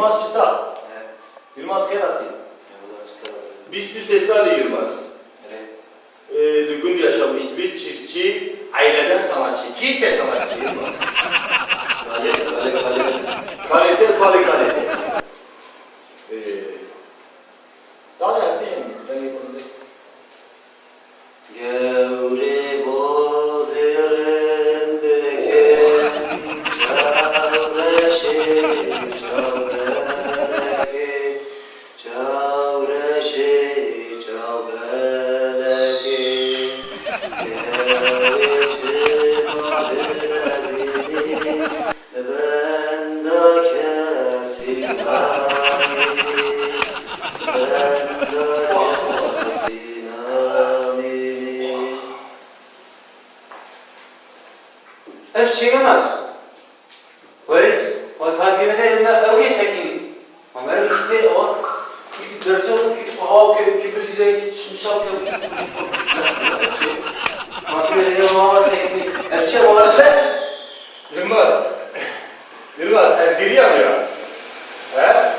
Yılmaz Çıtak. Yılmaz Kerati. Biz Tüsesi Ali Yılmaz. Gün yaşamıştı bir çiftçi, aileden sanatçı. Ki sanatçı Yılmaz. Kalite. Daha da yapayım. Ben yapayım. Gevri bozirin bekin çavreşi çavbeleki geviçi madrezini benda kesinami Hep çiğnemez. Böyle, o takip ederim de öyle sekin. Ama işte o, dört yıllık kibrize, şişal takip ederim ama sekin. Hep şey olarak sen. Yılmaz, ezgiri yapıyor. He?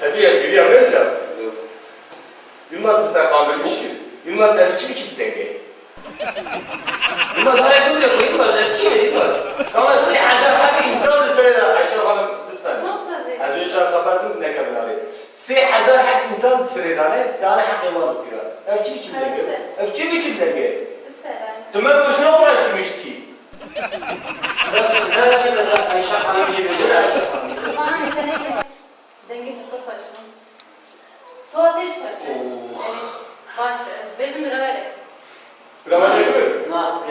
Hadi ezgiri yapıyorsa. Yılmaz bir tane kandırmış ki. Yılmaz evçi bir denge. Yılmaz ayakkabı yapıyor, Yılmaz evçi Yılmaz. Tamam, Hazar hep insandı söyle Ayşe Hanım lütfen. Az önce çarpı kapattım ne kabul alayım. Hazar hep insandı söyle tane hak yaman okuyor. Evçi bir denge. Evçi bir denge. Tümen boşuna uğraştırmıştı ki. Hepsi de Ayşe Hanım gibi değil Ayşe Hanım. Bana yetenekle denge tutma başladım. Soğateş başladım. Evet. Başla. Ezberim bir öyle. Bravo ne diyor?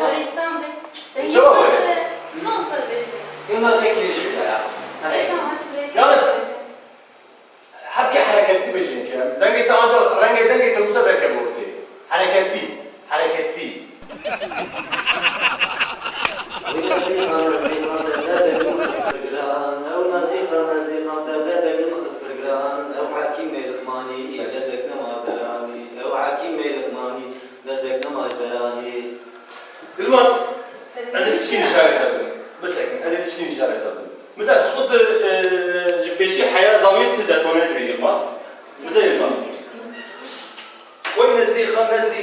Öyle İstanbul'da. Denge Çabuk başı. öyle. Ne olsa verecek. Yılmaz ekilici bir ya. Yalnız hakikaten hareketli beceriyor yani. Denge ancak denge tabusa derken ortaya. Hareketli. Yılmaz, azıcık işaret ettim. Mesela azıcık işaret ettim. Mesela sıkıntı peşi hayal daviyeti de tonedir Yılmaz. Mesela Yılmaz. وين نزلي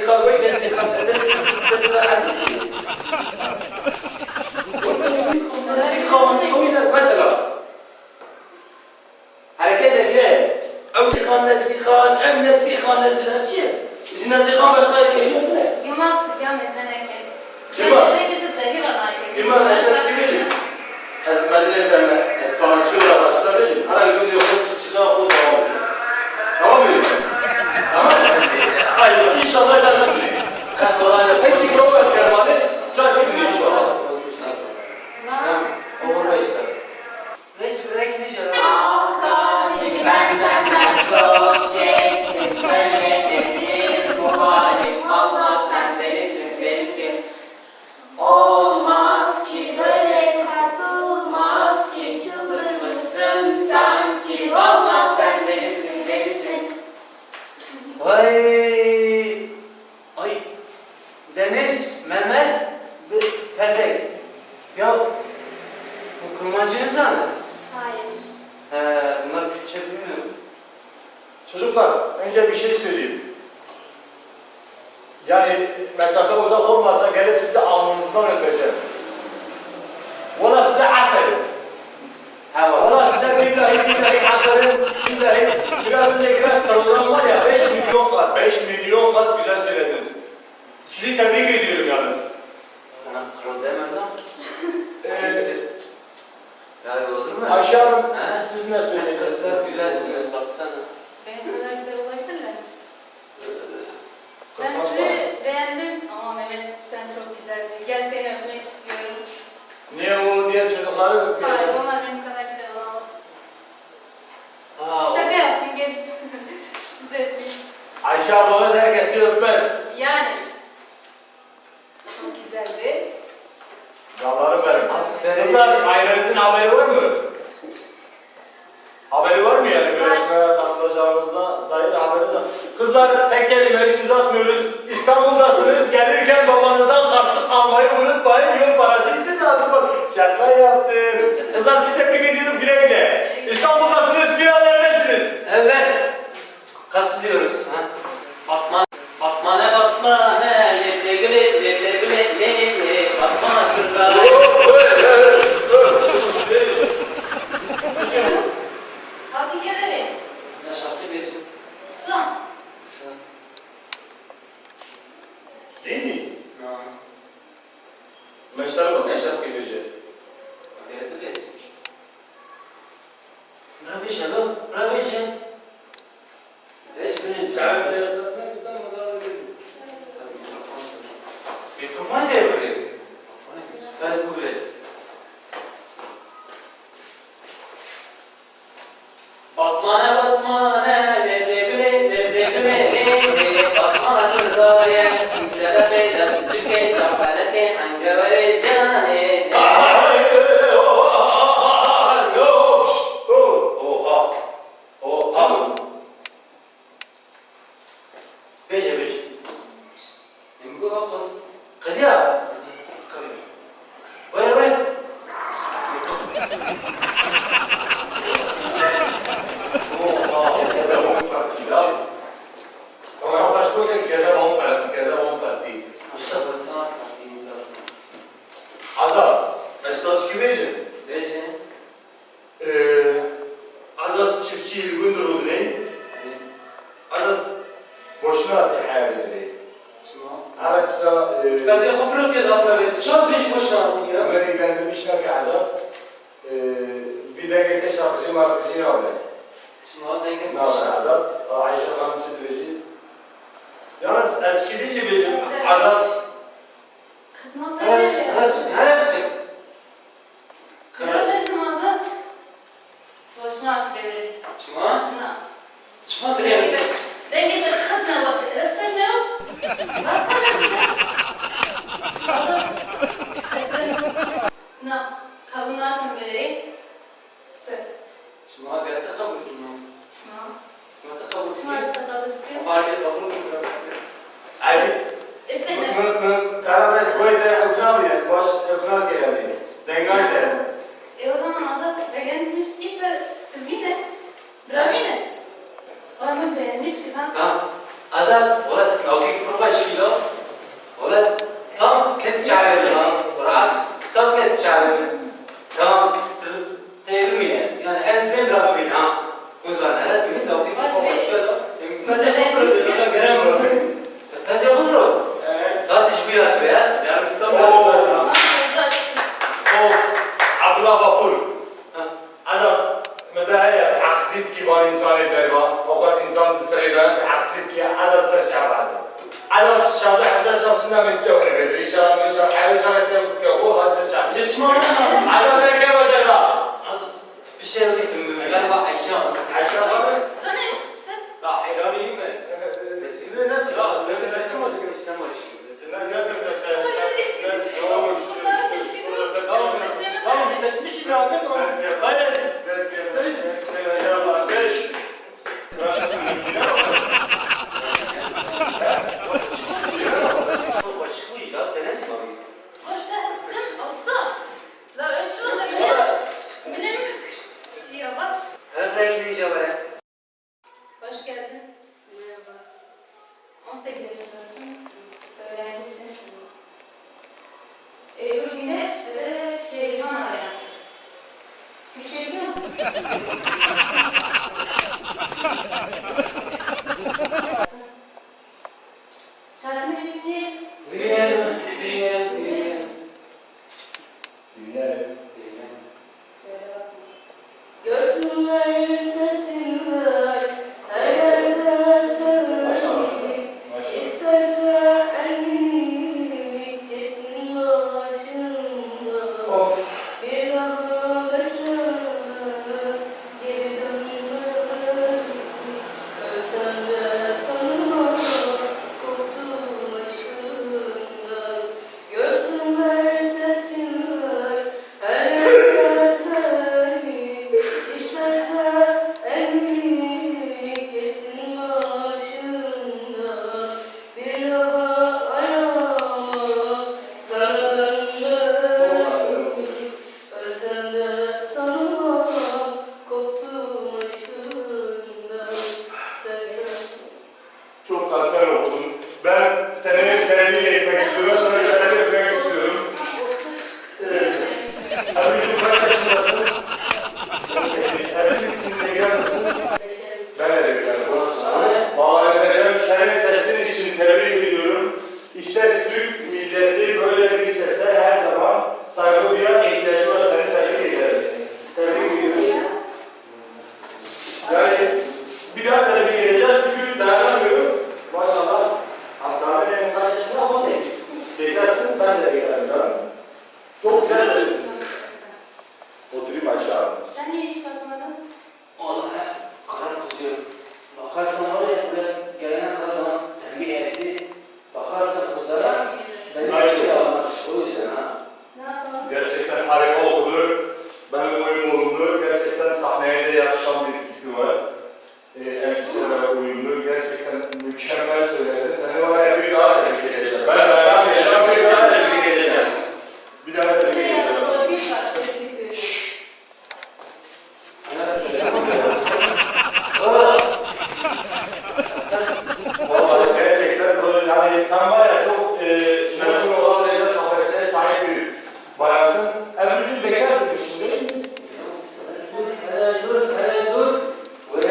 خان وين نزلي خان تسرع عزيزي مثلا حركات الرجال او خان نزلي خان ام نزلي خان نزلي الاشياء اذا نزلي خان باش غير كلمه Yılmaz ya mesela ki. Yılmaz. Sen kesinlikle var. Yılmaz استراتيجي از مثلا لما الصانع ولا استراتيجي انا يقول لي خذ تشتغل خذ tamam mı? Tamam mı? Hayır, inşallah canım bilir. Peki problem kervanı canım bilir inşallah. Olur be işte. Resim direkt ne diyor? Ben senden çok çektim, söylemedim bu halim. Allah sen delisin. Olmaz ki böyle çarpılmaz ki, çıldırmışsın sanki. Vallahi sen delisin. Ay, Deniz, Mehmet, Petek. Ya, bu kurmancı insanı. Hayır. Bunlar Türkçe bilmiyor. Çocuklar, önce bir şey söyleyeyim. Yani mesafe uzak olmasa gelip sizi alnınızdan öpeceğim. Valla size aferin. Valla size billahi aferin. Billahi biraz önce giren program var ya 5 milyon kat güzel söylediniz. Sizi tebrik ediyorum yalnız. Bana kral demedi ama. Ya olur mu? Ayşe Hanım, siz ne söyleyeceksiniz? Siz güzelsiniz, baksana. Benim kadar güzel olabilirler. Ben Kıskanç sizi beğendim ama Mehmet sen çok güzeldin. Gel seni öpmek istiyorum. Niye o diğer çocukları Hayır, öpmeyeceğim? onlar benim kadar güzel olamaz. Şaka yaptım, gel. Sizi öpeyim. Ayşe ablanız herkesi öpmez. Yani. Çok güzeldi. Canlarım benim. Aferin. Kızlar, ailenizin haberi var mı? Haberi var mı yani görüşmeye katılacağınızda dair haberiniz var? Kızlar tek kelime hiç uzatmıyoruz. İstanbul'dasınız, gelirken babanızdan karşılık almayı unutmayın. Yol parası için lazım. Şaka yaptım. Kızlar sizi tebrik ediyorum güle güle. İstanbul'dasınız, fiyatlar. Rabeşe lo, Rabeşe. Reşme, mikrofon ne yapıyor? Evet, bu güzel. Batmane batmane, leblebi, batmane kırdaya, sinsele beydem, çıkke çapalete, angavare cane. Oha, oha mı? Beşe beş. Nemko kapası. Kadiya. Kadiya. Vay vay. Yalnız eski deyince bizim azat Nasıl öyle? Kırabecim Azat. Boşuna at beni. Dengede kadına başı. Sen ne yok? Nasıl öyle? Azat. Sen ne? Kabına mı beni? Sen. Çıma. Çıma istekabı. Sen ne? Karadeniz boyuta okunamayın, baş okunamayın. Dengaydı. O zaman Azat beğenmiş ise tümüyle. Bramine. Var mı beğenmiş ki ben? Azat, ola tavkik kurbaş kilo. Ola tam kendi çağırıyor lan. Ola tam kendi çağırıyor. Tamam, tevmiye. Yani ezbem Rabbim ha. Uzman, evet, bir tavkik kurbaş kilo. Mesela kurbaş kilo. Mesela kudro. Tatış bir at be ya. Abdullah Vapur. Azat, mesela ya aksiyet ki bana insan eder var. O kadar insan sayıdan aksiyet ki azat serçe bazı. Azat şahsı hadde şahsından ben size verir. İnşallah her şahit ki o hadde serçe. Azat ne kadar da? Azat, bir şey yok ettim. Galiba Ayşe var. Ayşe abi. Sana ne? Sen? Hayranıyım ben. Şimdi ne tuzak? Mesela kim olacak İslam var şimdi? Ne tuzak? Ne olmuş? Tamam, seçmişim ya, değil mi? Hayır. Boşta hıskın olsa. La ölçü da bile mi kıkır? Yavaş. Hoş geldin. Merhaba. 18 yaşındasın. Öğrencisin. Ebru Güneş ve Şehriman Arenası. Türkçe biliyor musun? Şarkını dinleyelim. Görsünler, sevsinler, her yerde sevsin. İsterse elini kesin başında. Bir daha beklemez, geri dönmez. Ölsem de tanımam, korktum aşkından. Görsünler, sevsinler, her yerde sevsin. İsterse bir daha tebrik edeceğim çünkü dayanamıyorum. Maşallah. Haftanın en kaç yaşında 18. Bekarısın, ben de bekarım. Tamam mı? Çok güzel sesin. Oturayım aşağı. Sen niye hiç bakmadın? Vallahi karım kızıyorum. Bakarsan var ya buraya gelene kadar bana terbiye etti. Bakarsan kızlara beni hiç şey almaz. O yüzden ha. Ne yapalım? Gerçekten harika oldu. Benim uyumlu. Gerçekten sahneye de yakışan bir tipi var. Elbiselerle uyumlu. Gerçekten mükemmel söyledi. Seni var ya bir daha tebrik edeceğim. Ben dayanmayacağım. Bir daha tebrik edeceğim. Bir daha tebrik Ne edeceğim. yapalım? Bir saat teşekkür ederim. Vallahi gerçekten böyle yani sen var ya çok mezun olabilecek kapasiteye sahip bir bayansın. Evlilik bekar demişsin değil mi? Dur. Bu ne?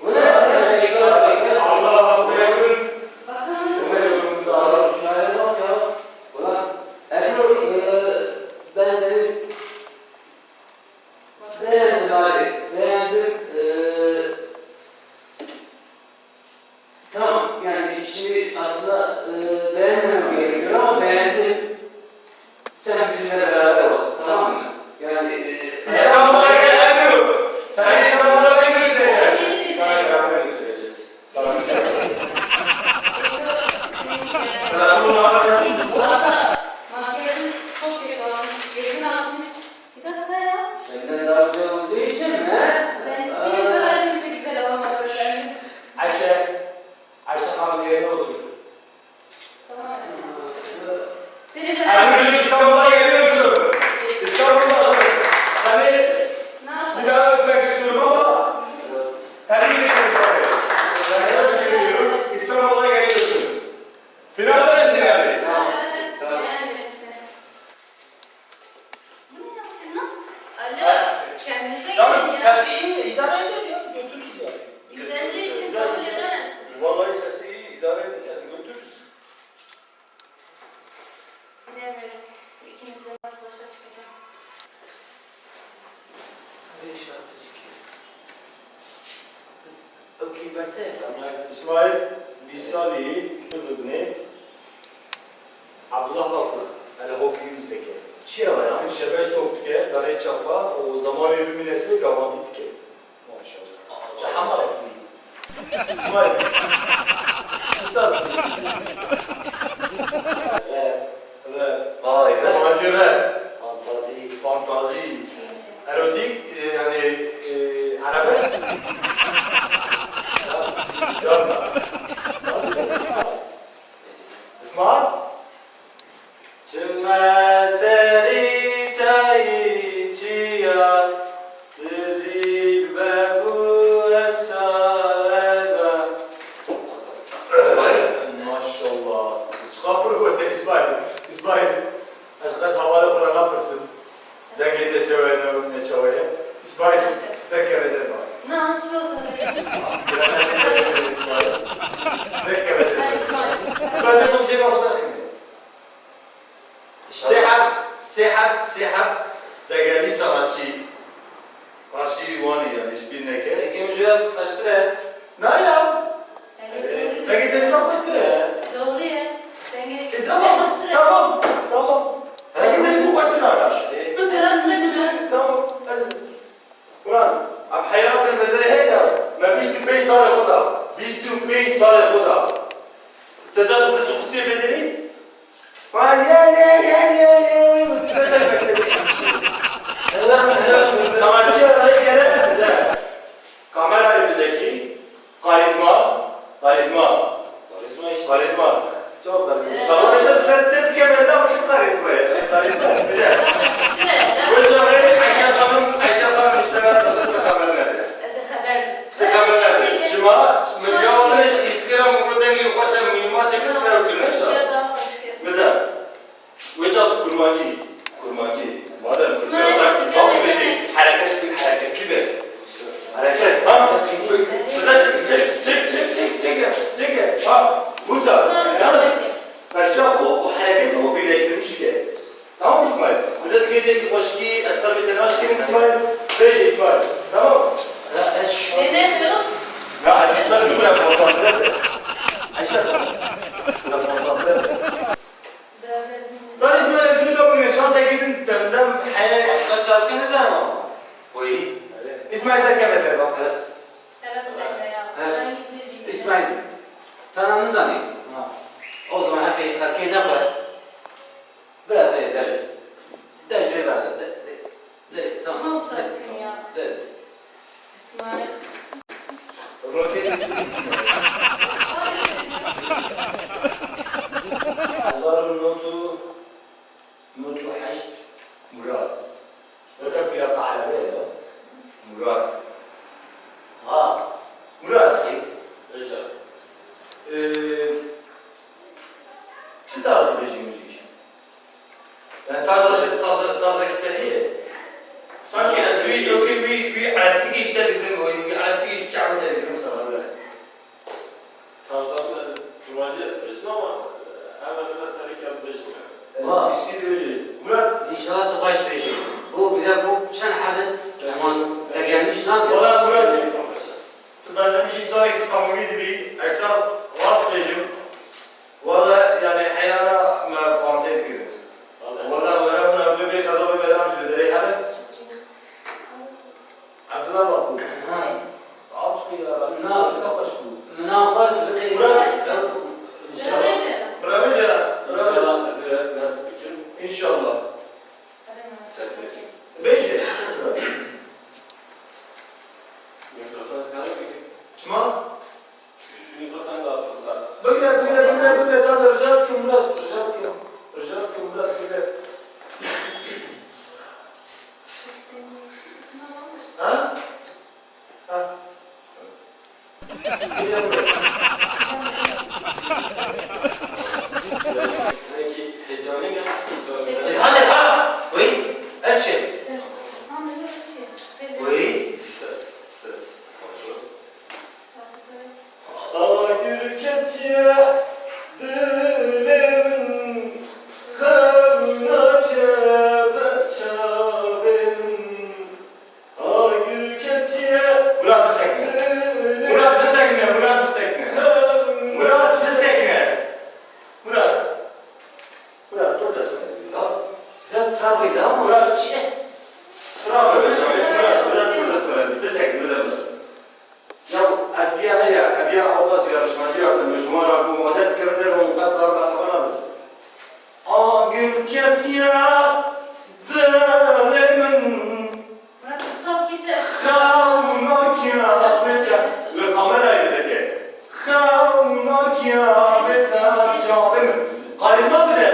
Bekar. Allah buyurun. Bakalım. Bu ne yorumunuzu alalım. Şahane bak ya. Ulan Erol, ben seni beğendim abi. Beğendim. Tamam yani şimdi aslında beğenmem gerekiyor ama beğendim. Sen bizimle beraber ol. Tamam mı? Yani İstanbul'a gelemiyor. Sen İstanbul'a beni götüreceksin. Yani beraber götüreceğiz. Sana bir şey yapacağız. Telefonu arayın. Valla makyajın çok kötü olmuş. Gözünü atmış. Bir dakika ya. senden daha güzel olduğu için mi? Ben bir kadar kimse güzel olamaz efendim. Ayşe Hanım yerine otur. Tamam. Seni de Erdoğan İstanbul'a geliyorsun. İstanbul'dasın. Seni ne yapalım? bir daha öpmek istiyorum ama tebrik ederim seni. Ben tebrik ediyorum. İstanbul'a geliyorsun. Finaldesin yani. Beğenmedim seni. Bu ne ya? Siz nasıl? Alo, kendinize gelin ya. sesi iyi. İdare edin ya. Götürürüz yani. Güzelliği için kabul edemezsiniz. Vallahi sesi iyi. İdare edin yani. Götürürüz. Bilemiyorum. İkinizle nasıl başa çıkacağım. Okey, bekle. İsmail Bisali'yi Kıbrıdını Abdullah Bakır yani hokuyum zeki. Çiğ var ya. Yani şebeş toptuke, dare çapa, o zaman eviminesi gavanti tike. Maşallah. Çahama bak. İsmail. Çıtarsın. Evet. Vay be. Macera, Fantazi. fantazi, erotik, yani arabesk. Canla. İsmail. Çime seri çayı çiya Tızil ve bu efsalega Maşallah. Çıkapır bu İsmail. İsmail. Aşkaş havalı kuran yapırsın. Dengede çavaya ne çavaya. İsmail. Dekkemede bak. Ne yapıyorsun? Bilemem İsmail. Dekkemede. Ben İsmail. İsmail ne son cebe kadar kıymet. Sehab. Değerli sanatçı. Karşı yuvanı yani hiçbir neke. Gemiciler kaç lira? Ne ya? Evet, doğru. Peki tecrübe kaç lira? Doğru ya. Ben gerek Tamam. Peki tecrübe kaç lira? Biz Sen tamam. Ulan, ab hayatın bedeli heyda. Ben bizde 5 sene koda. Bizde 5 sene koda. Tedavide su istiyor bedeli. Vay ya. Tübeden beklemeyin. Sanatçı arayı gelemem bize. Kamera önümüzdeki. Karizma. Çok da güzel. Şahane sen dedik ya ben ne yapmışım karizmaya. Karizma bize. Bu şahane Ayşe Hanım işte ben nasıl kamer nerede? Kamer nerede? Cuma, mücadele istiyorum bu dengi hoşa mühimmat çekip ne yapıyorsun? Bize. Vücut kurmancı. Madem hareketli bir. Hareket. Ha? Bize çek. Ha? Musa. Yalnız Perşah o hareketi o birleştirmiş ki. Tamam mı İsmail? Bize de gelecek bir hoşki, esmer bir tane aşkın İsmail. Böyle İsmail. Tamam mı? Ne diyorum? Ya Şimdi bırak konsantre et. Ayşe. Bırak konsantre et. Ben İsmail'e şunu da bugün şansa gidin temizem hayal. Başka şarkı ne zaman? Oy. İsmail de kemedir bak. Şarap sen de ya. Evet. Ben gideceğim. İsmail. Tananı zannet. O zaman her şeyi kendine koy. Biraz da yeter. Dereceyi ver. Tamam. Şunu sakın ya. De. İsmail. Azarın notu haşt Murat. Rakam plaka Arabiye ya. Murat. Ha. Murat. Reşat. Çi tarzı bir müzik? Yani tarzı kitleyi. Sanki az bir aletli işte dedim, bir aletli iş çabuk dedim sana böyle. Tarzan biraz kurmacıyız peşin ama hemen hemen tarikat peşin. Ha. Bisküvi böyle. Murat. İnşallah tıkaş verecek. Bu bize bu şen habit namaz gelmiş nasıl? Valla Murat. Ben de bir şey sonra ki samimiydi bir ektar laf diyeceğim. Valla yani hayana konser gibi. Valla buna bir kaza bir bela müşteri. Reyhan'ın Abdullah bak bu. Ha. Altı ya. Ne yapıyor? Ne yapar? İnşallah. Bravo Ceren. İnşallah Azire nasıl fikir? İnşallah. Resmi. Beşi. Mikrofon falan peki. Çıma. Mikrofon da atılsa. Böyle tam Rıcat ki Murat. Rıcat ki Murat böyle. Ha? Ha? Sanki heyecanlı ya. Hadi ha. Oy. Her şey. Sen de böyle şey. Oy. Ses. Konuşalım. Agirket ya dilemin kavnake beşabemin Agirket ya Murat bir sekne Murat bir sekne Murat bir sekne Murat bir sekne Murat Murat burada Ya size trabıyla ama. Murat şey Bravo Murat bir sekne Ya azbiya haya abiya avaz yarışmacı yaptım mecmuara bu mazet kırdır ve mukaddarla tabanadır. Agirket ya dilemin Murat Mustafa Kises. Kavnak ya beta ve kamerayı zeki. Kavnak ya beta çabemin. Karizma bir de.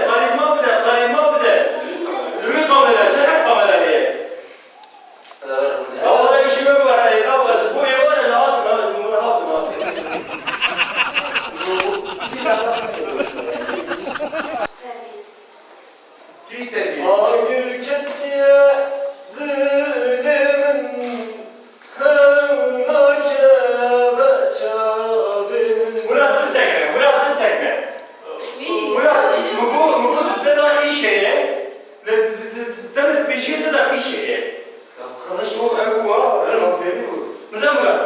Lüğü kamera, çenek kamerayı. Ya valla işime bu var ya. Bu var ya atın. Bunu atın aslında. Tüy terbiyesi. Agirket ya dilemin kavnake beçabemin. Murat bir sekne. Murat, bu da iyi şeye. Tabii bir şeyde de iyi şeye. Şu evi var, çok değil bu. Güzel Murat.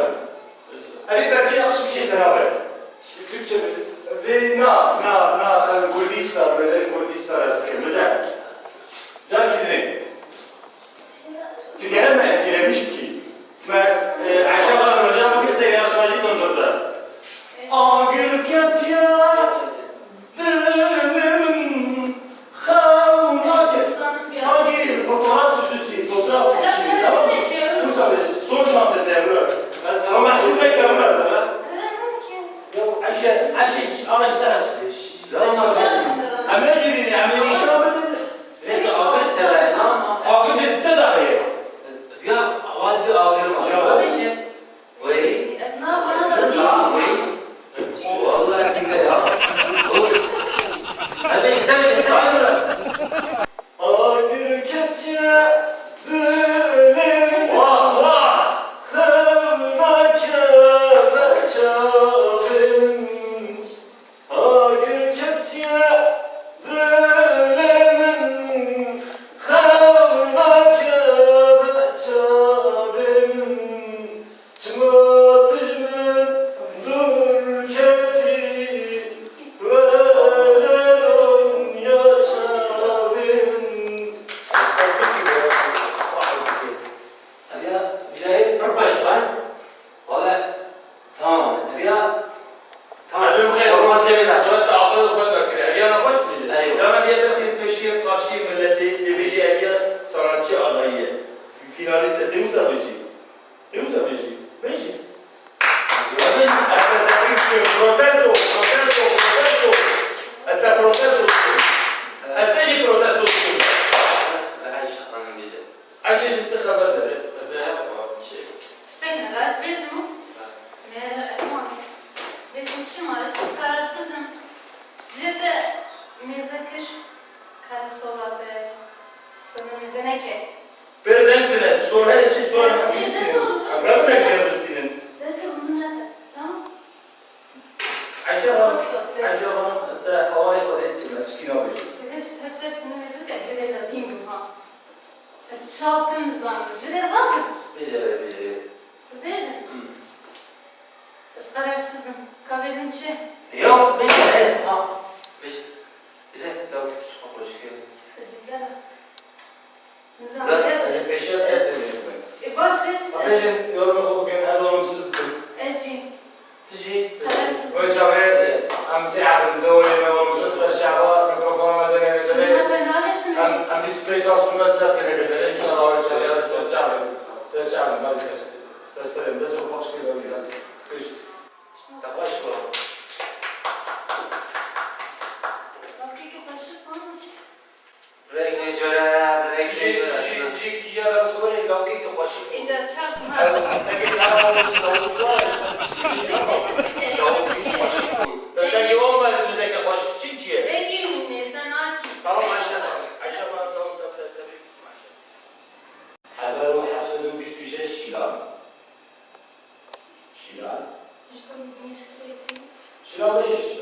Abi belki yakış bir şeyden haber. Türkçe mi? Ve Kurdistan böyle Kurdistan arası. Güzel. Can gidin. Tigere mi etkilemiş ki? Ayşe bana hocam bugün size yarışmacı dondurdu. Agirket ya dilimin kavnake. Sanki fotoğraf sözcüsü, fotoğraf bir şey tamam mı? Bu sabır, son şans et Murat. Ama mahcup bekle Murat. Ya Ayşe araçlar açtı. Ama dedi, ama inşallah dedi. Sürekli ağır sever. Ama. Akıl etti dahi. Ya hadi bir ağırım var. Ya. Tabii ki. Oy. Tamam oy. Vallahi kimde ya. Tabii ki. Agirket ya dilim. Vah. Kavnake beçabemin. Aşkım, protesto. Esta protesto. Esta jî protesto. Ayşe Hanım dedi. Ayşe jî te xeber de. Zehir var. Şey. Sen rast bejim. Tamam. Bejim çim var. Çok kararsızım. Cede mezakir karasolatı. Sonra mezeneke. Perdentine, sonra için sonra. Evet, nasıl oldu? Bırak ne kıyafetinin. Nasıl bunlar? Tamam. Ayşe Hanım, esta havayı ifade ettim. Skin abi. Bir de şu testlersini mezakir böyle de diyeyim ha. Es çalkın zanmış. Bir de var mı? Bilir. Bejim. Es kararsızım. Kabejim çi. Yok bilir. Ha. Bize daha küçük kapışı geldi. Ezikler. Ben Nizamlar. Peşe ezdim. Başı. Abicim yorumu bugün az olumsuzdu. Eşi. Sizi. Kararsız. Böyle amsi abim doğru olumsuz şaba mikrofona da Şuna ne da ne şimdi? Am biz presasında satın eder inşallah öyle şeyler seçelim hadi seçelim de çok hoş geliyor hadi kış Tabaş var. Bakıyorum başı olmuş. Rengi göre. ticaret olarak lavki kapaşı İlla çarpma. peki arabamızın davulu var ya Tadaki olmaz bize kapaşı çinçiye Tamam Ayşe bana tamam tabii Hazar o hafsanın bir düşe Şilan Şilan da hiç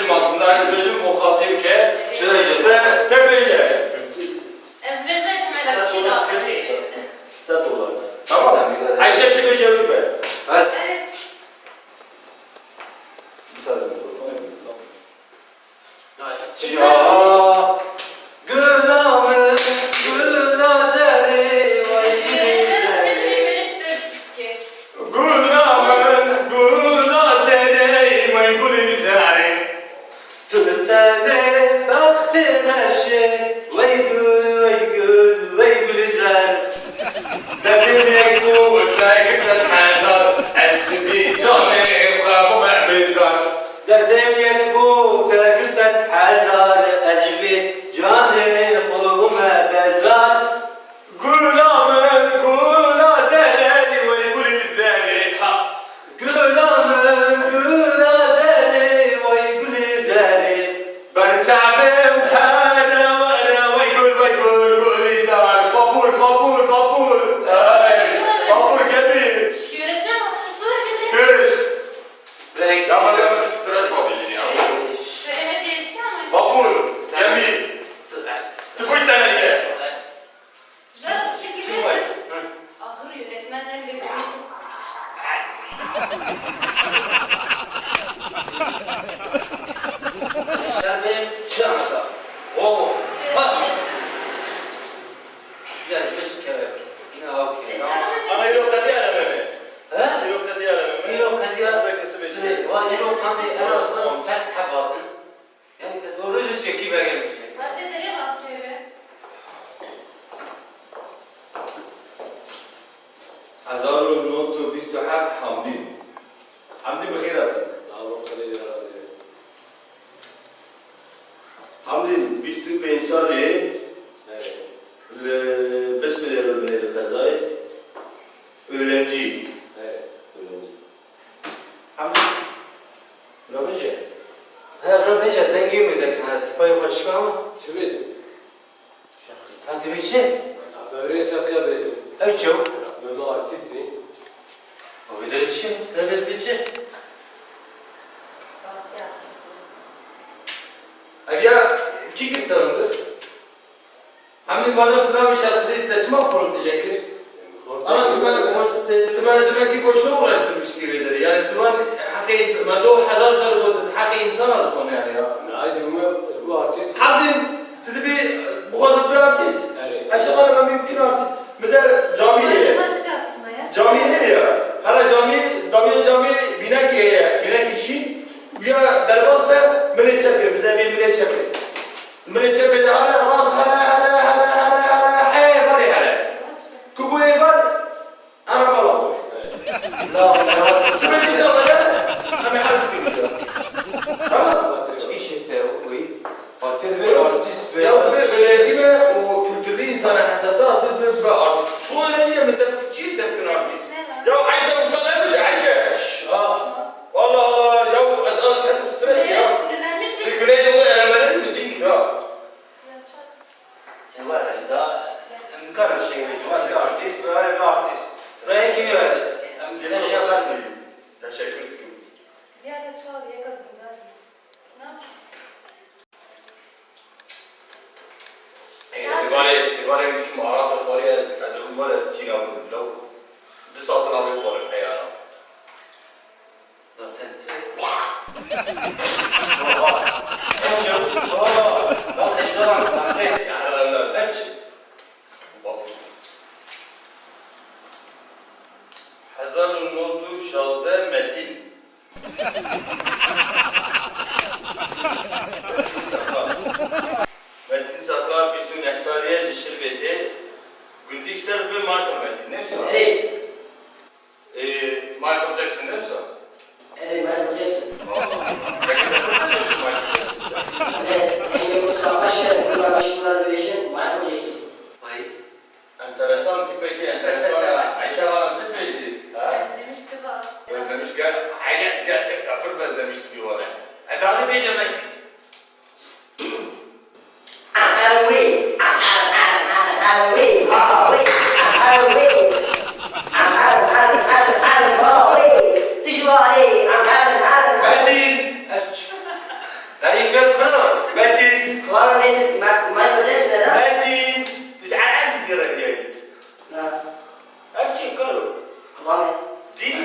bejim aslında, ez bejim muhatib ke. Şöyle. Te beje. Ez bezek melek ki daha Sat olar. Tamam. Ayşe çıkacak be. Hadi. Evet. Bir sazım mikrofonu. Ya gülame gülazeri vay Gulamen gulazere vay gulizare. Tütene baktına şey vay gül gülizar. Dedim bu takırsan hazar. Eşbi canı bu mehbizar. Derdim yek bu kakırsan hazar ecbi canı kovuma bezar. Gulamen gulazere vay gulizare. Gülame gülazeri vay gülizari. Berçavim hana vay gul gulizar. Kapur kapur kapur. Kapur kebir. Yönetmen hatırı sor bir de. Kış. Renk. Ya bana stres babacığım ya. Söylemeci ilişki ama. Kapur. Kebir. Tıpıy teneke. Güzel atıştı gibi. Kim var? Ahır yönetmenler bile. Sen benim şansa. Oo. Bak. Yani beş kere. Yine okey. Ana yok hadi arameme. Ha? Yok hadi arameme. Yok hadi ya. Bırakısı bekliyor. Var yok hadi en azından sen habadın. Yani doğru diyorsun ki ben gelmiş. Kalplere bak TV. Hazarun notu 27 Hamdin. Hamdin bخير abi. Sağ olun, kaleye yaradı. Hamdin 25 sali Evet. besmele bölümleri kazayı öğrenci. Evet. Öğrenci. Hamdin Rabıcı. Ha bana beşer ben giymeyecek. Ha tipayı başka ama. Şimdi, Hadi bir şey. böyle şarkı yapacağım. Evet çok. Böyle artisti. O bir de şey. Evet bir şey. Balıklı artist. Aga iki gitarımdır. Hamdin bana tuna bir şarkısı iletişime forum teşekkür. Ana tümen ki boşuna uğraştırmış gibidir. Yani tümen hakikaten madu hazar çarpı hakikaten insan alıp onu yani ya. Acımı bu artist. Hamdin dedi bir boğazık bir artist. Evet. Aşağıda ben mümkün artist. Mesela camiye. Başka aslında ya. Camiye ya. Hala cami bina kişi. Ya derbas da millet çekiyor. Mesela bir millet çekiyor. Millet çekiyor da hala ras hala var ya hala. Kubuye var. Araba var. La Sıkıntı sağlayana. Hani hazır kılıyor. Tamam. İş işte o iyi. Atıyor bir artist ve Ya bir öğreti ve o kültürlü insana hasatta atıyor bir artist. Şu öğrenciye mi tabii çiğ sevkin artist. Ya Ayşe usanırmış Ayşe. Allah Allah ya stres ya. Sinirlenmiştik. Güneydoğu elemeleri mi değil ya? sen var ya daha karı şey bir başka artist böyle bir artist. Buraya kimi verdi? Sen ne yapar? Teşekkür ederim. Bir ara çal yakadın. Ne yapayım? Divarı kim Arap var ya, adamın var ya Çin aldı bilo. Dışarıdan alıyor var ya yani. Zaten Hazarun notu şazde metin. Metin Sakar Bistun Eksariye Şirbeti Gündişler bir Michael Metin. Ne misin? Hey, Michael Jackson ne misin? hey, Michael Jackson. Peki de ne misin Michael Jackson? Hey, bu savaş yapımına başvuran bir işin Michael Jackson. Vay. Enteresan ki peki enteresan ya. Ayşe Hanım çıkmayıcı. Benzemişti bak. Benzemiş gerçek kapır benzemişti bir ona. Daha ne becemek? Halloween, Halloween, Halloween, düşmanı, Geldin. Ahmet Michael Jackson ha? Metin. Tişal aziz yarakiyay. Ha. Afçin karo. Ahmet. Değil.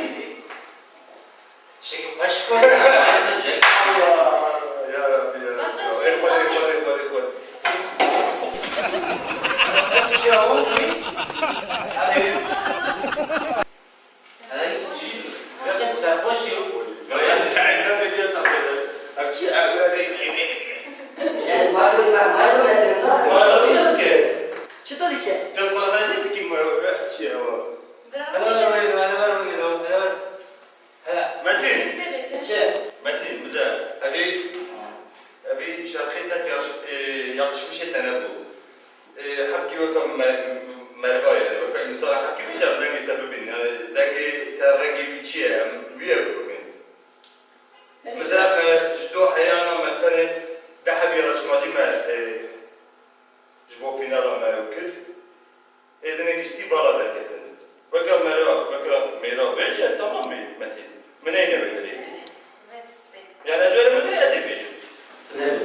Şey hoş koy. Michael Jackson. Allah. Ya Rabbi ya. Başka bir şey Ekol. Bir şey olmuyor. Hadi. Hadi git. Bakın sen hoş yok. Ya siz ayda da bir sapere. Afçin abi. Yani Michael ne diyorsun da? Maalesef ki. Çıtır iki. Tıpkı hazret ki mi? Afçin ama. Hadi ver bunu. Hadi. Metin. Şey. Metin bize. Abi şarkıyla yakışmış etene bu. Habki vakam merva yani. Vakam insan habki bir cevap dengi tabi bin. Yani dengi rengi biçiye. Müye bu. Mesela جدو أحيانا مثلا ذهب يرسماجي ما جبوا فينالا ما يوكل إذن كشتي بالا دركتن بقى ميرا بيجي تمام متين من أين بدري يعني أزول مدري أزي بيجي متين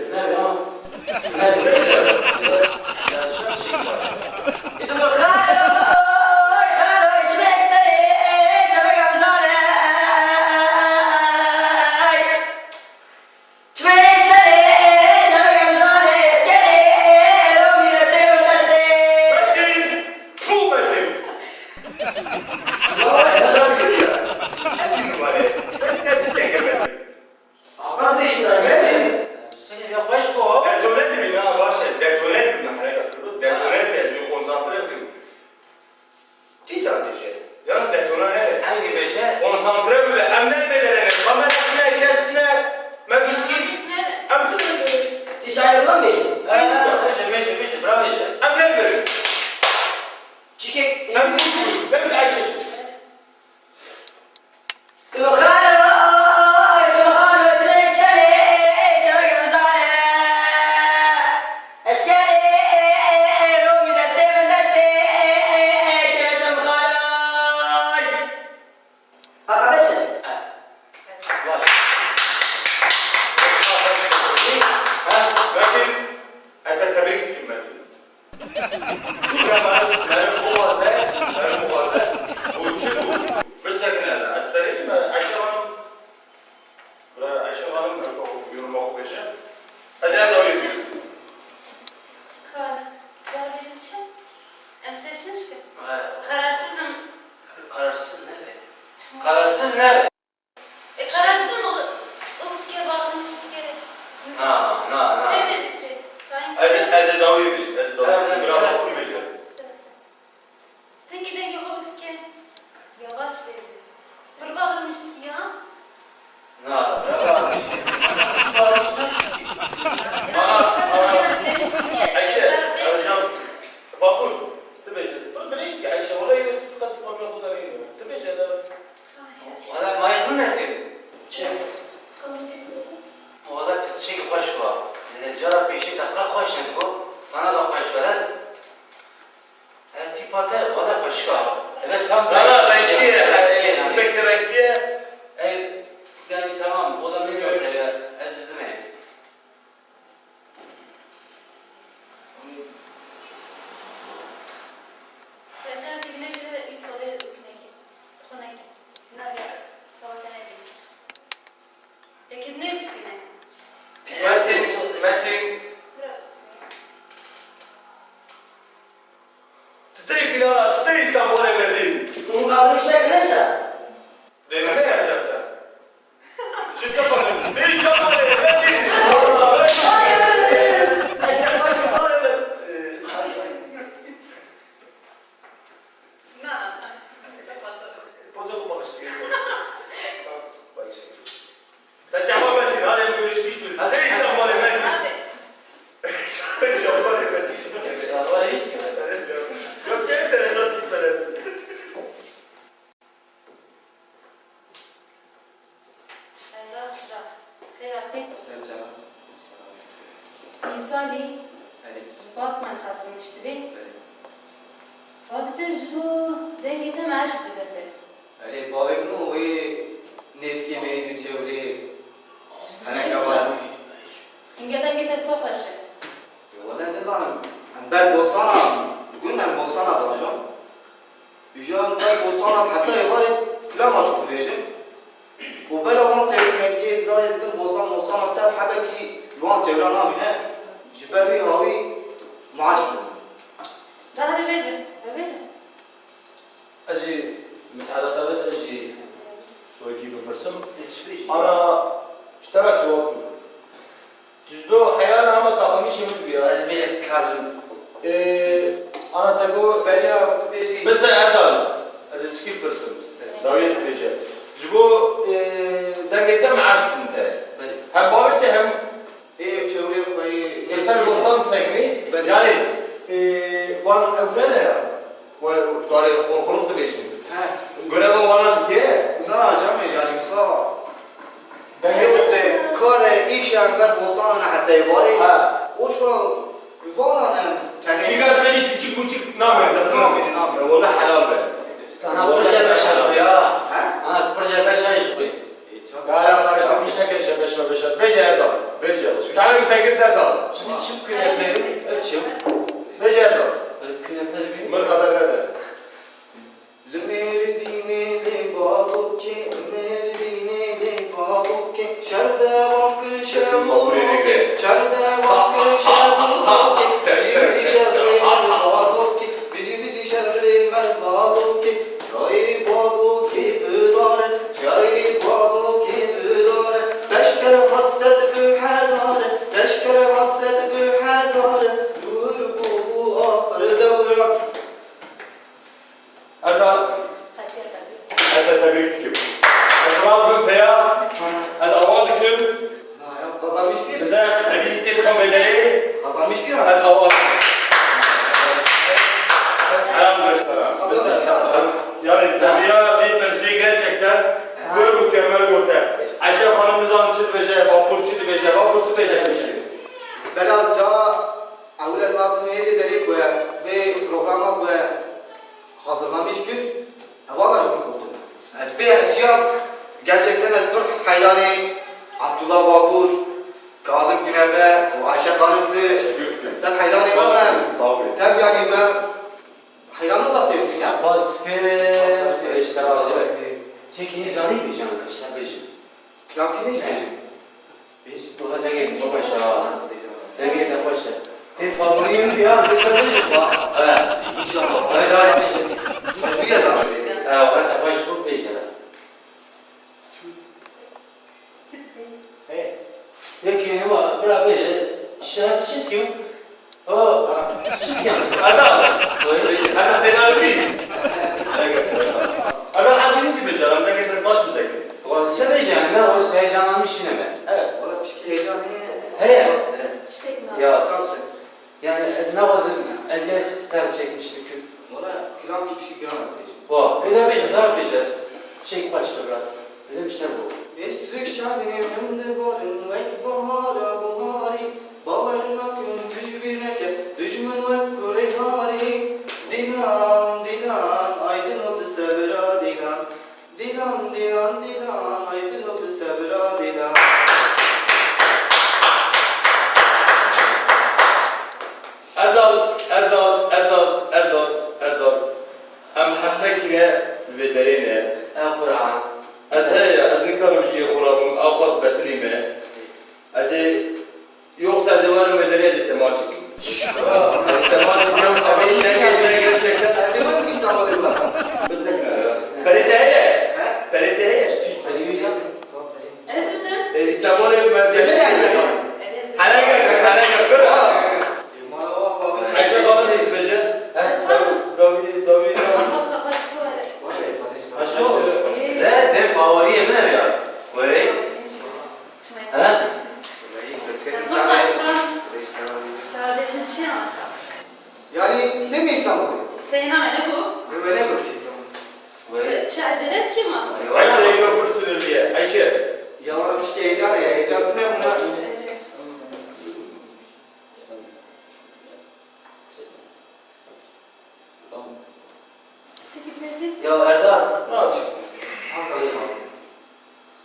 فو متين أكيد مالي متين أبتدي كمان Ahmet Bey şu da. Sen ya hoş ko. ديتونات بنا باشا ديتونات بنا حناك ديتونات لازم كونسانتري تسعة تجاه يعني ديتونات Hangi beşe? كونسانتري بأمن بدلنا كمان إحنا كاسنا ما بيشتكي أم تدري Disayırlan beşi. Beşe. Bravo beşe. أم نبي Çiçek. أم بس عايشة لكن أنت تبريك كلمتي مرم مغازة وجدوا بس أنا أستري ما عشان غنم يرموا بيجا هذا هذا ويزيد Kararsızım. Kararsız ne? Kararsızım Umut'a bağlamıştı geri. Na. Ne verecek? Sanki. هذا داوي بيجا هذا داوي برافو كل بيجا Tengiden yapabilirken yavaş verecek. Dur bağlamıştı ya. Na. Bravo. عايشة أرجع بابور تبيجا تدريش كي عايشة ولا يفكر في قبل خضارين تبيجا هذا Valla Michael ne diyor? Valla şey hoş ko. Jara beşi dakika hoş ne ko? Bana da hoş ver. Tipate valla hoş ko. Evet tam. لا رنكية تبكي رنكية Yani tamam o da beni öyle ezdirmeyin. Recep dinleyiciler iyi soruyor Kuneki. Nabi soruyor ne diyor? Peki nefsine? متن Biraz. تدري فينا تدري اسطنبول متن Bunu kaldırmışlar neyse. دينا سيا جدا فاهم تدري اسطنبول متن والله Eskiden başım bağırıyor. Na. Pozor bakış Sen cevap metin hadi görüşmüş mü? Tdrي اسطنبول متن Hadi. اسطنبول متن Var hiç ki. Yok çok enteresan tipler. Allah şurada. Hayati. Sisali. Batman katılmıştı bir. Vakti bu dengede maaştı dedi. अरे बॉबी को वही नेस के में पीछे बोले खाना का बाद İngeden gider sopaşı. zanim. Ben Bostan'a, bugün ben Bostan'a dalacağım. Bijan ben Bostan'a hatta yaparı kılam aşık diyeceğim. O böyle onun tevhimeli ki İsrail edildim Bostan hatta habeki yuan tevrana bine jiberli havi maaştı. Daha da bejim. Bejim. اجي مساعدة بس اجي سويكي ببرسم Hiçbir şey. انا اشترك جواب تجدو حيانا اما صاحبي شي مدبي Yani bir Kazım. انا تقول Ben ya beji. بس اردال هذا تشكيل برسم داوية بيجي جبو دنگته معاش انت هم بابته هم Çevre koyu. انسان وطن ساكني يعني وانا اوكانا يا وداري خلق بيجي He. görevi وانا تكيه Ne yapacağım yani sağ. دنگته Dengete kare iş yani ben Bostan'a hatta yaparı. Ha. O şu an yuvarlanan. Gigar beni küçük küçük namı da Namı. والله حلال be. Ana proje beşer ya. Ha? Ana proje beşer işte. Gala karıştırmış ne kadar beşme beşer. Becer dal. Becer. Çağırın tekir der dal. Şimdi çift künefleri ölçüm. Becer dal. Künefler bir. Mır haberlerde. Limerdine le balıkçı, limerdine le balıkçı, şerde bakır şevalıkçı, şerde bakır şevalıkçı, bizi şerremel balıkçı, bizi şerremel balıkçı, çayı balıkçı pıdare, çayı balıkçı pıdare, teşker maksed bu hazare, teşker maksed bu hazare, dur bu ahır devran. Erdal. Esa tebrik dikim. Esral bin Feya. Az avadıkım. Kazanmış ki. Bize evi istedikam bedeli. Kazanmış ki. Az avadık. Aram gösteren. Yani tabiya bir mesleği gerçekten böyle mükemmel göster. Ayşe Hanım'ızın çıt beşe, vapur çıt beşe, vapur çıt beşe beşe. Belazca Avlaz Mabniye'de deri koyar ve programa koyar hazırlamış ki valla çok mutlu. Esbiyasyon gerçekten esbir haylani Abdullah Vapur, Kazım Günefe, o Ayşe Hanım'dı. Sen haylani var mı? Sağ olun. Tabii yani ben hayranlıkla sevdim ya. Paske işte razı. Çekin izanı diyeceğim arkadaşlar beşim. Klam ki ne işte? Burada denge bir başa. Denge bir başa. Te favoriyim diye arkadaşlar beşim. Evet. İnşallah. Hayır hayır beşim. Bu yazar. Ben de baş çok beşim. Peki ne var? Biraz böyle şahit çıkıyor. Çıkıyor. Erdal. Öyle. Erdal tedavi bir. Erdal haddini için becer. Erdal getirip baş mı zekli? Seveceğim ne o heyecanlanmış yine ben. Evet. Valla bir şey heyecanı. He. Ya. Yani ne vazın eziyetler çekmiştik. Valla klam ki bir şey göremez. Bu. Bir de beşim daha beşer. Çek başla bırak. Bizim işler bu. Estrik şaneminde varın ve bahara buhari Bağırmak tücbirneke düşman ve kureyhari Dilan dilan aydın otu sebra dilan Dilan dilan dilan aydın otu sebra dilan Erdal. Hem haktakine ve derine. Kur'an. Az nikarum jiye kurabım, avkas betlime. Yoksa varım ve derine zite maçık. Zite maçık yok, kafayı içine gerçekten. Erzeman İstanbul'da yıllar. Periteye. İstanbul'u Ayşe Hanım çizmece. Davi. Ben favoriyim ne ya? Böyle. Ha? Yani değil mi İstanbul'da? Böyle mi? Böyle. Ayşe'yi göpürsün diye. Ayşe. Ya bana bir şey heyecan ya. Heyecan ne bunlar? Ya Erdal. Ne yapıyorsun? Haklısın abi.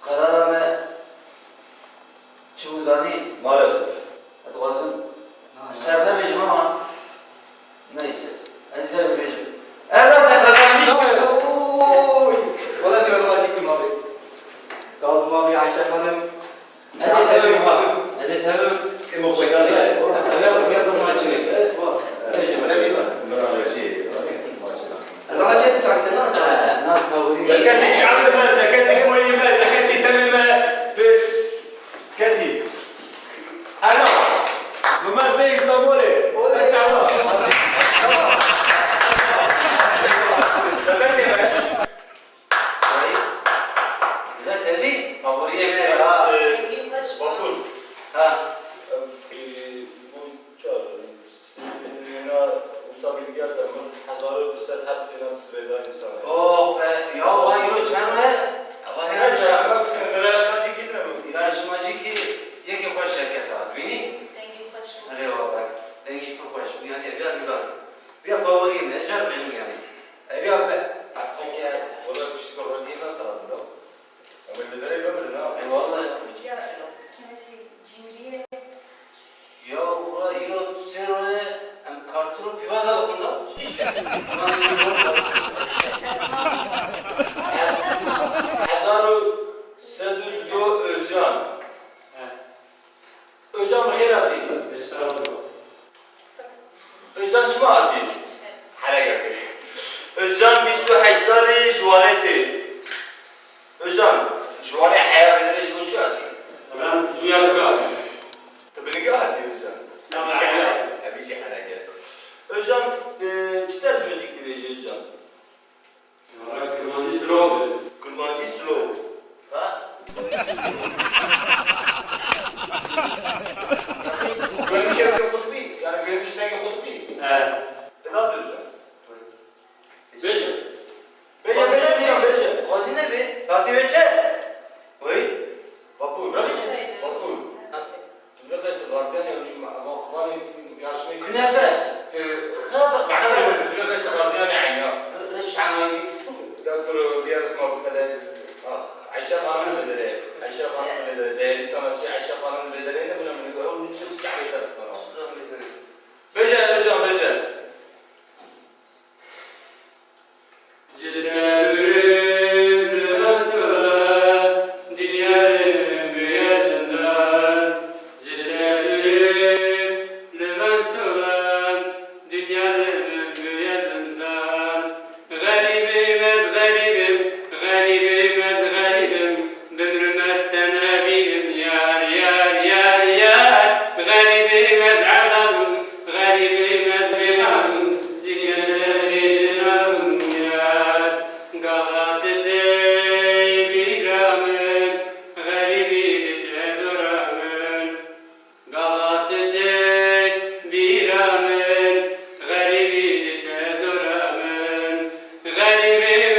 Kararame Çuvuzani Maalesef. Atwazın Şerden mecma Hürmet de İstanbul'e. Sen çağır. Neden deme? Hayır. Güzel telli. Favori yemeği ya. Dengi kaç Bakur. Ha. Bu çağır. Yine Musa Bilgi adamı. Hazarı bu set hep yine sırayla insanlar. Oh be. Ya vay yo çanme. Vay her Neyse, şey. yarışmacı gitme bu. Yarışmacı ki yeke koş şirket var. Beni. Dengi kaç Öyle var. Dengi çok hoş. Bu yani biraz güzel. Bir favoriyim. Ecer benim yani. Bir abi. Artık ki. Ola kuşu korban değil mi tarafında? Ama lideri görmedin ha. Eyvallah ya. Ya kene şey cimriye. Ya ura iro sen öyle kartonu pivaz alıkında. Hazarı sezil do Özcan. Özcan xeyr atıydı. Özcan kime atıydı? Hala yakın. Özcan 28 salı Juaneti. Özcan, Juaneti hayal ederiş bunca atıydı. Ben su yazgı. Tabii ki atıydı Özcan. Tabii ki hala geldi. Özcan, çister müzik dinleyeceğiz Özcan. Kırmancı slow. Kurmancı slow. Ha? Böyle bir şey yok okudu bir. Yani benim işten yok okudu bir. Evet. Ne yapıyorsun? Beşe. Beşe Özcan, beşe. Hazine bir. Fatih Beçer. Oy. Vapur. Vapur. Ne kadar varken yarışım var. Yarışmayı Künefe. Kaba. ne kadar varken yani. Şanayı. Yakuru bir yarışma bu kadar. Ayşe Hanım dedi. Ayşe Hanım dedi. Değerli sanatçı Ayşe Hanım dedi. Ne bu ne? Onun için çağırıyor tarafından. Beşe Özcan, beşe. Cizre'nin leventüle, dilyerin büyüyesinden. Cizre'nin leventüle, dilyerin büyüyesinden. Garibim, garibim, garibim, bömrümezden ebinim, yar, yar, yar, yar. Garibim, azadadım, garibim, azbihadım, zikrerin alım, yar. Galatede biramın, garibin cezuramın. Galatede biramın, garibin cezuramın. Garibim,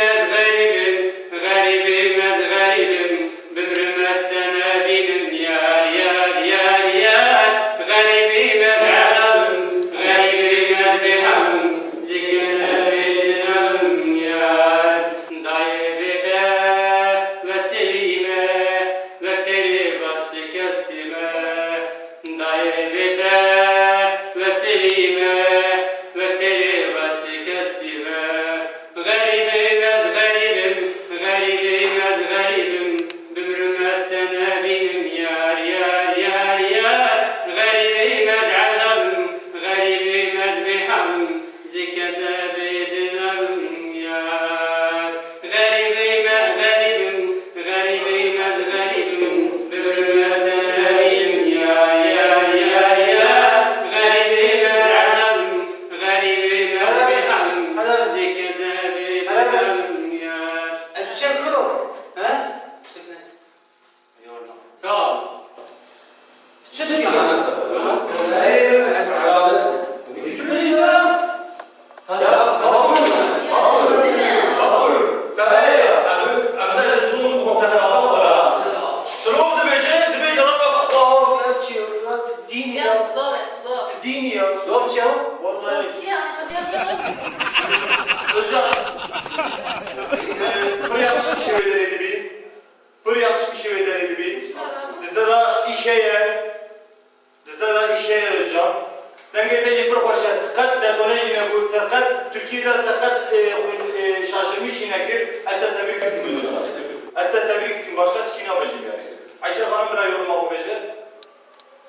garibim, bömrümezden ebinim, yar, yar, yar, yar. Garibim, azadadım, garibim, azbihadım, zikrerin alım, yar. Daibede ve sevime ve teri bas şikestime. Daibede ve sevime ve teri bas şikestime. Garibim, garibim, bömrümezden ebinim, yar, yar, yar, yar. Garibim, azadadım, garibim, azbihadım, zikrerin alım, yar. Garibim, bömrümezden ebinim, yar, yar, yar, yar. Garibim, azadadım, garibim, azbihadım, zikrerin alım, yar. Düşen kuru. Ha? Sağ ol. Çık ya. Vapur. Tabii ya. Amca sunum kontak falan. Slow de beşe, de beşe lan bak. Dini Ya ya. slow, slow. Dini ya. Yok ya. Vallahi. Slow ya, tabii Özcan. Buraya yakışık bir şey verildi bir. Buraya yakışık bir şey verildi bir. Dizde de işe Özcan. Sen geçecek bir hoşa tıkat detone yine bu tıkat Türkiye'de tıkat şaşırmış yine ki aslında tebrik ettim Özcan. Aslında tebrik ettim başka tişkini yapacağım yani. Ayşe Hanım bir yorum alın beşe.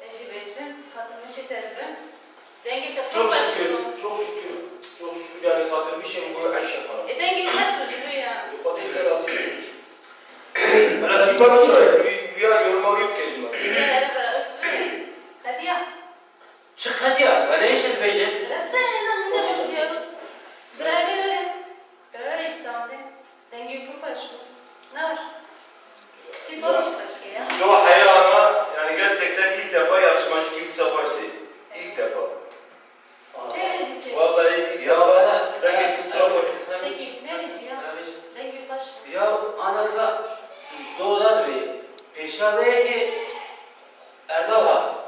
Ecibeciğim, katılmış yeterli. Denge Çok katılmış. şükür, çok şükür. Çok şükür yani katılmış şey bu Ayşe Hanım. Denge kaç mı ya? Kardeşler razı. Ben atayım bana çay. Bir yorum alayım ki. Hadi ya. Çık ya. Böyle işiz bejim. Sen neden bunu yapıyor? Grave İstanbul'da. Denge kurbaş mı? Ne var? Tip hoş başka ya. Yo hayranıma yani gerçekten ilk defa yarışmacı gibi savaştı. İlk defa. Deveci. Vallahi ilk Ya defa. bana. Ben geçtim savaş. Şekil. Deveci ya. Denge baş mı? Ya anaka doğudan bir peşabeye ki Erdoğan.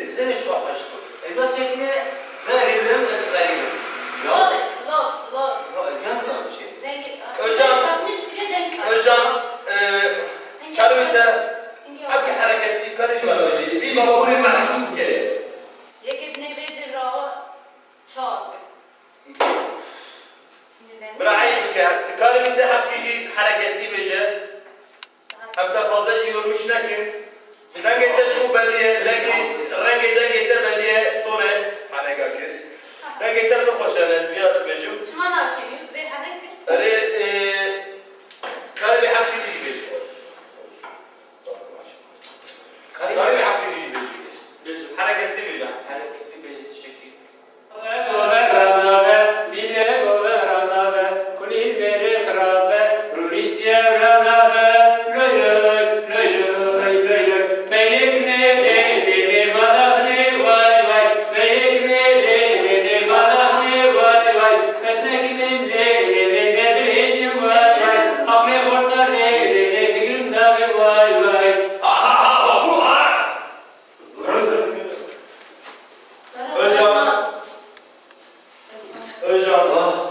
Bize ne şu başlı? Evde sekine garibim ezberiyim. Slow, slow. Ya ezberim sana bir şey. Denge. Özcan. Yapmış bile denge baş. Özcan, karımsa hangi hareketli karışma öyle. Bir baba buraya bana çok geliyor. Yeket ne becer rava çağır. Sinirlenmiş. Bırakayım ki karımsa hakiki hareketli bece. Hem de fazla yormuş nekin. Neden getir şu belliye, renginden getir belliye sonra hani kakir. Ben getir çok hoşlanırız bir becim. Şuman hakemi ve hareket. Karımı hakiki bece. Karımı hakiki bece. Hareketli bece. Hareketli bir teşekkür.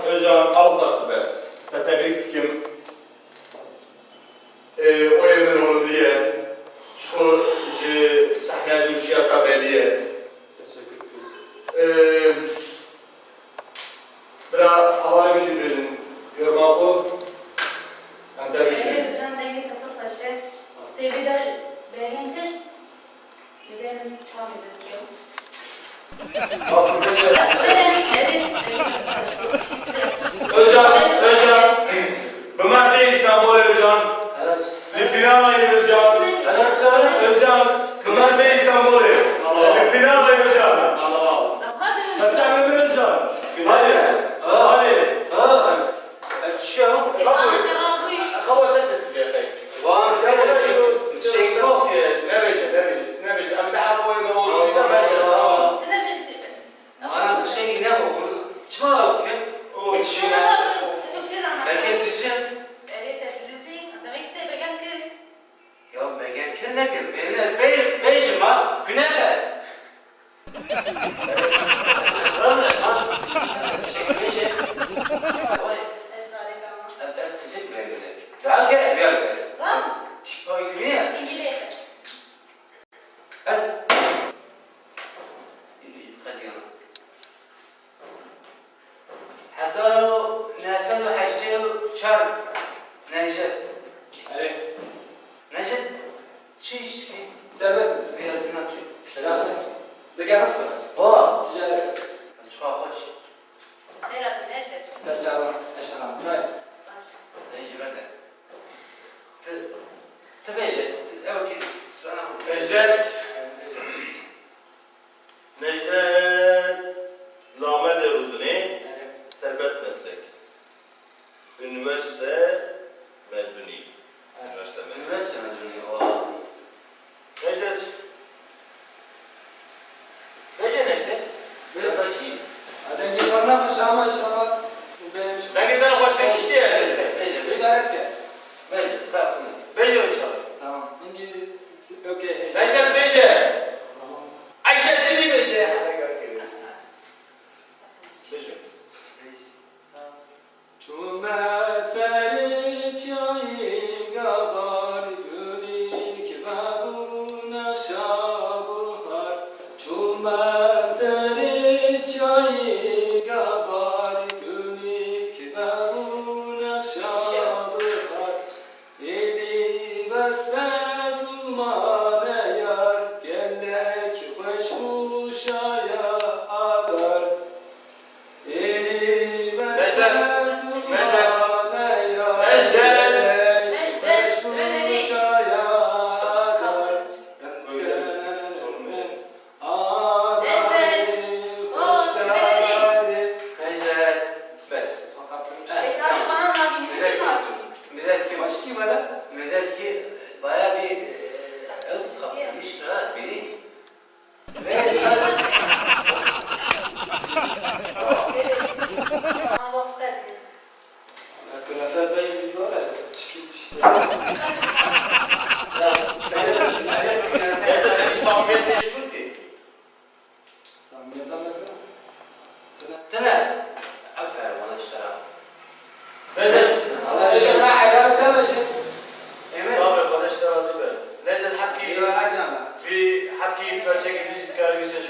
Özcan avukastı be. Tebrik dikim. O yemin onu diye. Şu sahne düşüyor belliye. Bira havalimizi verin. Yormafu. Ben tebrik ederim. Evet, can denge tapır paşa. Sevgiler beğendir. Güzelim çam izletiyor. Özcan. Ömer de İstanbul Özcan. Evet. Bir final ayı Özcan. Evet söyle. Özcan. Ömer de İstanbul. Bir final ayı Özcan. Kaçacağım Ömer Özcan. Hadi. Hadi. Açıyorum. Hava tetikliyor. Var bir şey yok. Ne bece. Ama daha boyu ne olur? Da mesela. Ana bir şey ne bu? Çıma bakayım. O şey. Erkek düşün. Ya megen kim ne kim? Benim ezbeyim. Beycim ha. Künefe. Esrar ne ha? Beyci. Vay. Kızık mı evde? Ya gel bir yer. Çıkma gibi ya. Ez. هزار نهصد و هشتاد و چهار نجد نجد چیش کی؟ Serbest misin? بیازینا کی؟ Şerefsiz. Degar mısın? با Ticaret. چخوا خوش Serçalan. Eşalan. Hayır. بیجی بگه تبیجه او کی سرانا Necdet Lamed Eruduni serbest meslek. Üniversite mezuni. Üniversite mezuni. üniversite mezunu Necdet. Necdet. biraz kaçayım Aden gitarına kaşama inşallah. Bu benim işim. Ben giden başka kişi diye. بیجه İdare et gel. بیجه کار Bece uçağı. Tamam. Okey. Necdet Bece. Ayşe dedi Bece. Bece. Çume seri çayı gabar gönül ki babuna şabuhar. Çume seri çayı gabar gönül ki babuna şabuhar. Edi ve sen zulmane yar gellek hoş kuşaya adar. Edi ve sen zulmane yar gellek hoş kuşaya adar. Adar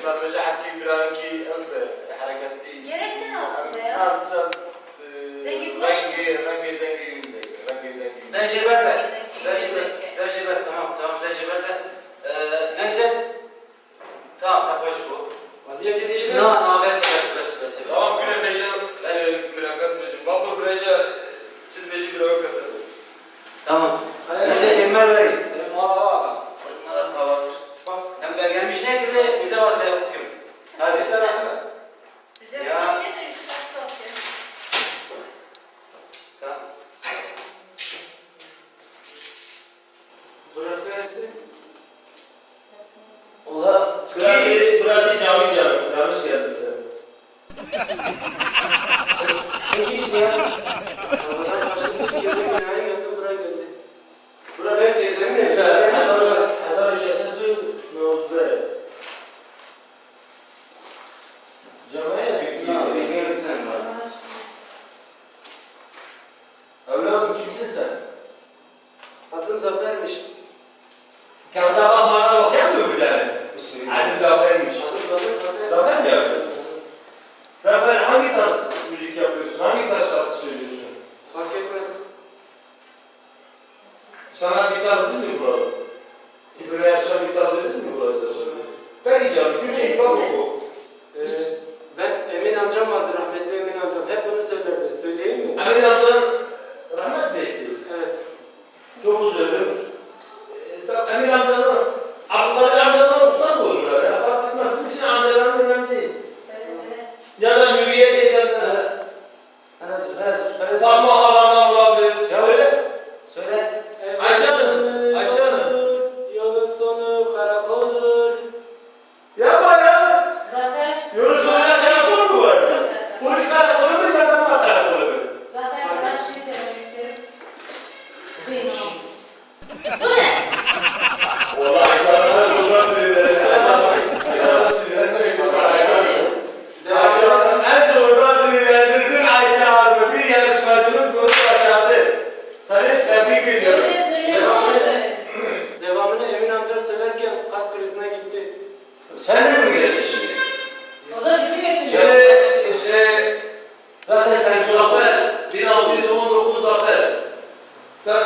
برنامج حكي برانكي قلب حركاتي Gerektin aslında ya. نعم بسبب Rengi رنگي يوزي رنگي Tecrübeler. Tecrübe. Tamam. Tecrübeler. Ne güzel. Tamam, takoş bu. Vaziyet edici No, bes. tamam künefeci künefetmeci baba buraya çizmeci bir ava katıldı Tamam. İşte temel vereyim. Aa. Bunlar da tavatır. Spas. Hem ben gelmiş ne kirli bize varsa yaptım. Hadi. İşte rahmet. Size bir Ya. sohbet edin, bir sohbet. Tamam. Burası neresi? Ola. burası cami canım yanlış geldin sen Çok iyisin ya. Aradan kaçtım. Kirli binaya geldim. Buraya geldi. Buraya benim teyzemin evi. Hazar şahsıdı nozde camiye Tamam, bekliyor bir bitirelim bari. evladım kimsin sen? Adım Zafer'miş. Kağıda bakmana okuyamıyor mu sen? Adım Zafer'miş Adım Zafer. Zafer mi yapıyorsun? Zafer hangi tarz müzik yapıyorsun? Hangi tarz şarkı söylüyorsun? Fark etmez. Sana bir tarz değil mi burada? Tipine yakışan bir tarz değil mi burada? Peki canım, Türkçe hip hop oku. Ben Emin amcam vardı, rahmetli Emin amcam. Hep bunu söylerdi. Söyleyeyim mi? Emin amcan rahmet mi etti? Evet. Çok üzüldüm. Tabii Emin amcanın, Abdülkadir amcandan okusan da olur ya. Fark etmez, bizim için amcaların önemli değil. Söyle. Ya da Nuriye geçenler, Fatma Havan'a olabilir. Söyle. Ayşe Hanım, Ayşe Hanım. Yolun sonu karakoldur. Yapma ya. Zafer. Yorusunlar karakol mu var? Polis karakolu mu, jandarma karakolu mu? Zafer sana bir şey söylemek istiyorum. Duymamız. Bu ne? Valla Ayşe Hanım'a şuradan sinirlenir. Ayşe Hanım sinirlenmeyin. Ayşe Hanım en sonradan sinirlendirdin Ayşe Hanım'ı. Bir yarışmacımız bunu başardı. Seni tebrik ediyorum. Söyle. Devamını Emin amcam söylerken kalp krizine gitti. Sen de mi geldin şimdi? O da bizi götürüyor. Şimdi zaten sen Zafer, 1619 Zafer. Sen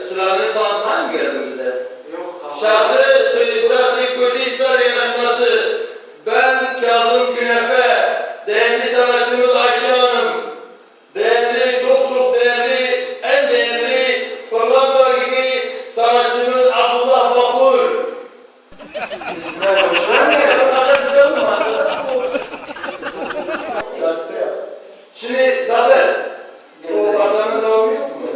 sülaleni tanıtmaya mı geldin bize? Yok kalmadı. Şarkı burası Kürdistan yarışması. Ben Kazım Künefe, değerli sanatçımız Ayşe Hanım, değerli, çok değerli, en değerli pırlanta gibi sanatçımız Abdullah Bakur. Bismillah. Hoşuna mı Ne geldin? kadar güzel mi masada? Gazete yaz. Şimdi Zafer, o parçanın devamı yok mu?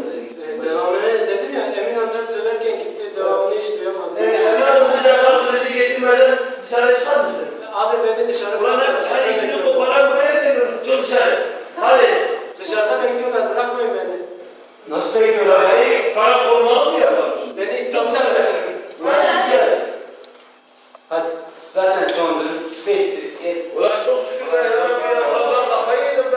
Devamını dedim ya Emin amcam söylerken gitti. Devamını hiç duyamaz. Evladım bize kalkılıcı geçirmeden dışarı çıkar mısın? Abi beni dışarı Ulan hadi gidiyor bu paran buraya demiyorum. Çık dışarı. Hadi. Dışarıda bekliyorlar. Bırakmayın beni. Nasıl bekliyorlar ya? Hadi sana korumalı mı yapalım? Beni Çık İstanbul'a dışarı. bırakın. Ulan çık dışarı. Hadi. Zaten sondur. Bitti. Ulan çok şükür ya. Allah kafayı yedim be.